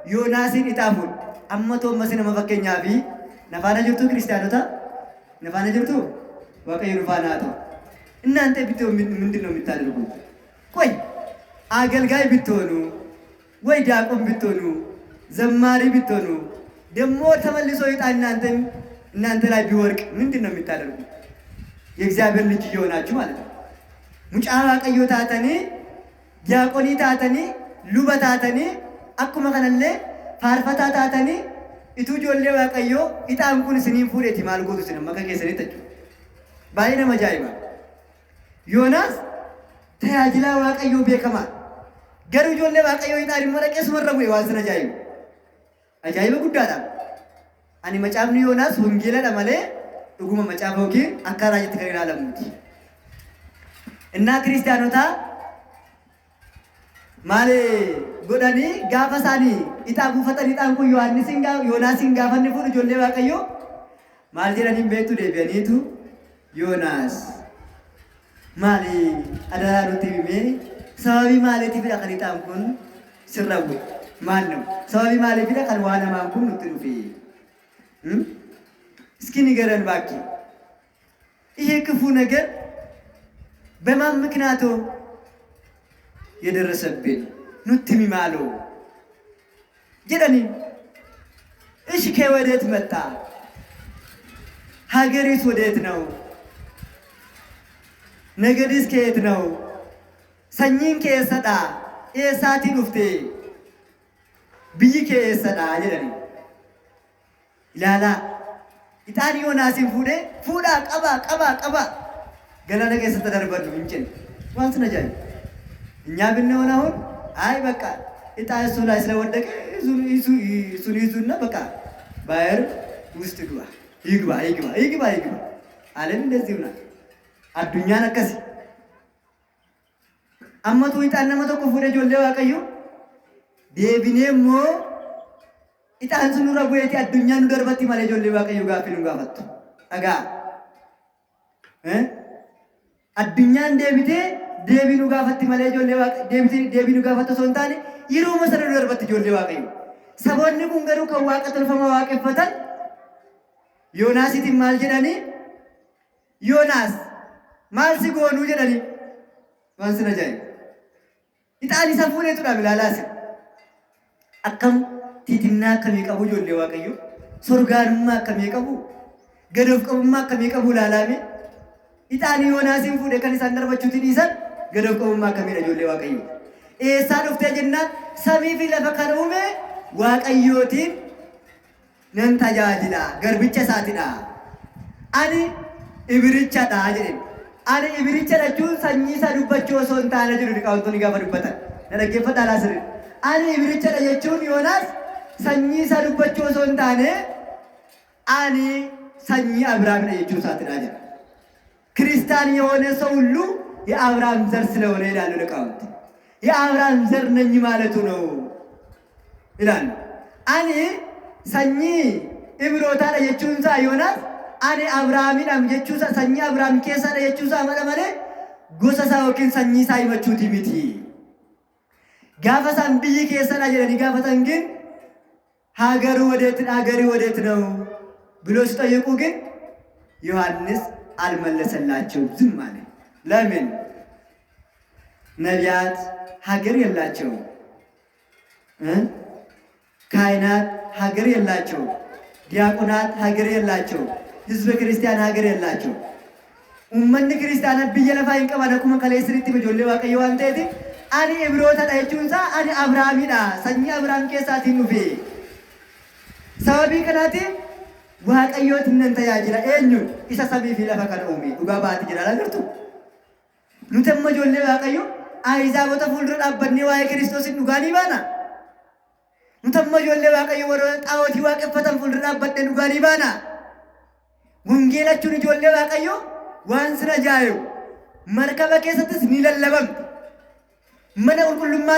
Yoonaasin ixaafuun amma toommas nama fakkeenyaa fi nafaana jirtu kiristaanota nafaana jirtu waaqayyo dhufaana haa ta'u. እናንተ ብትሆኑ ምንድን ነው የምታደርጉት? ቆይ አገልጋይ ብትሆኑ ወይ ዲያቆን ብትሆኑ ዘማሪ ብትሆኑ ደግሞ ተመልሶ ይጣ እናንተ ላይ ቢወርቅ ምንድን ነው የምታደርጉት? የእግዚአብሔር ልጅ እየሆናችሁ ማለት ነው። ሙጫ waaqayዮ ታተኒ ዲያቆኒ ታተኒ ሉባ ታተኒ አኩመ ከነለ ፋርፈታ ታተኒ ኢቱ ጆሌ waaqayዮ ኢጣን ኩን ስኒን ፉሬቲ ማልጎቱ ስነ መከከ ሰሪተቹ ባይነ መጃይባ ዮናስ ተያጅላ waaqayዮ ቤከማ ገሩ ጆሌ waaqayዮ ኢጣሪ መረቀስ ወረቡ ዋንስነ ጃይባ አጃይባ ጉዳዳ አኒ መጫብኒ ዮናስ ወንጌላ ደማለ ዱጉማ መጫፈውኪ አካራጅት ከሪና ለሙቲ እና ክርስቲያኖታ ማለ ጎዳኒ ጋፈሳኒ ኢጣቡ ፈጠን ኢጣን ኩ ዮሐንስን ዮናስን ጋፈን ፉር ጆሌ waaqayዮ ማልጀራኒ ቤቱ ደቢያኒቱ ዮናስ ማሊ አዳራሩቲ ቢሜ ሰባቢ ማለቲ ቢዳ ከሪጣም ኩን ሲራቡ ማን ነው ሰባቢ ማለቲ ቢዳ ከን ዋና ማንኩን ንጥሩፊ እስኪ ንገረን ባኪ ይሄ ክፉ ነገር በማን ምክንያቱ የደረሰብን ኑትሚ ማሎ ጀዳኒ እሺ ከወዴት መጣ? ሀገሪቱ ወዴት ነው? ነገድስ ከየት ነው? ሰኝን ከየሰዳ ኤሳቲ ዱፍቴ ብይ ከየሰዳ ጀዳኒ ላላ ኢጣን ዮናስን ፉዳ ቀባ ገላና ከሰተ ደርበሉ እንጭን ዋንስ ነጃይ እኛ ብንሆን አሁን አይ በቃ ኢጣ እሱ ላይ ስለወደቀ ይዙና በቃ ባየር ውስጥ ይግባ አለም እንደዚህ ነው አዱኛ ነከስ አመቱ ኢጣን ነመቶ ኮፉደ ጆሌ waaqayዮ ዴቢኔሞ ኢጣን ሱኑራ ጎየቲ አዱኛን ደርበቲ ማለ ጆሌ waaqayዮ ጋፊኑ ጋፈቱ አጋ አዱኛን ዴቢኑ ጋፈቲ ማለ ጆሌ waaqayዮ ዴቢኑ ጋፈቱ ሶንታኒ ይሩ መሰረ ደርበቲ ጆሌ waaqayዮ ሰቦኒ ኩንገሩ ከዋቀ ተልፈማ ዋቀፈተን ዮናሲቲ ማል ጀዳኒ ዮናስ ማል ሲጎኑ ጀዳኒ ዋንስነ ጃይ ኢጣኒ ሰፉኔቱ ዳብላላስ አከም ቲቲና ከሚቀቡ ጆሌ waaqayዮ ሶርጋንማ ከሚቀቡ ገደፍ ቀቡማ ከሚቀቡ ላላሜ ኢጣኒ ዮናስን ፉደ ከኒሳን ደርበቹቲን ይሰን ገደፍ ቀቡማ ከሚረ ጆሌ waaqayዮ ኤሳ ዱፍቴ ጀና ሰሚፊ ለፈከኑሜ waaqayዮቲን ነን ታጃጅላ ገርብቸ ሳቲዳ አኒ ኢብሪቻዳ ጀን አኒ ኢብሪቻ ደቹን ሰኚ ሰዱበቾ ሶንታነ ጅሩ ዲቃውንቶኒ ጋፈዱበተ ነደገፈታ ላስር አኒ ኢብሪቻ ደቹን ዮናስ ሰኚ ሰዱበቾ ሶንታነ አኒ ሰኚ አብርሃም ደቹ ሳቲዳ ጀን ክርስቲያን የሆነ ሰው ሁሉ የአብርሃም ዘር ስለሆነ ይላሉ ሊቃውንት የአብርሃም ዘር ነኝ ማለቱ ነው ይላል አኒ ሰኚ ኢብሮታ ደቹንሳ ዮናስ አኒ አብርሃሚን አምጀቹሳ ሰኚ አብርሃም ኬሳ ደቹሳ ማለማለ ጎሰሳ ወኪን ሰኚ ሳይመቹቲ ሚቲ ጋፈሳን ብይ ኬሰና ጀለኒ ጋፈሳን ግን ሀገሩ ወዴት ነው ብሎ ሲጠይቁ ግን ዮሐንስ አልመለሰላቸው ዝም አለ። ለምን? ነቢያት ሀገር የላቸው፣ ካህናት ሀገር የላቸው፣ ዲያቆናት ሀገር የላቸው፣ ህዝበ ክርስቲያን ሀገር የላቸው። ኡመን ክርስቲያን ብየለፋ ይንቀባለ ኩመ ከለስሪት በጆሌ waaqayዮ አንተቲ አኒ ኢብሮታ ዳይቹንሳ አኒ አብርሃሚዳ ሰኚ አብርሃም ኬሳቲ ኑፊ ሰባቢ ከናቲ waaqayዮት ነንተ ያጅላ ኤኙ ኢሳ ሰቢፊ ለፈከነ ኡሚ ዱጋ ባቲ ጅራላ ገርቱ ኑተመ ጆሌ waaqayዮ አይዛቦተ ፉልዱር አበኒ ዋይ ክርስቶስን ዱጋኒ ባና ኑተመ ጆሌ waaqayዮ ወሮ ጣዖቲ ዋቀፈተን ፉልዱር አበደ ዱጋኒ ባና ወንጌላቹን ጆሌ waaqayዮ ዋንስነ ጃዩ መርከበ ኬሰትስ ኒለለበም መነ ቁልቁልማ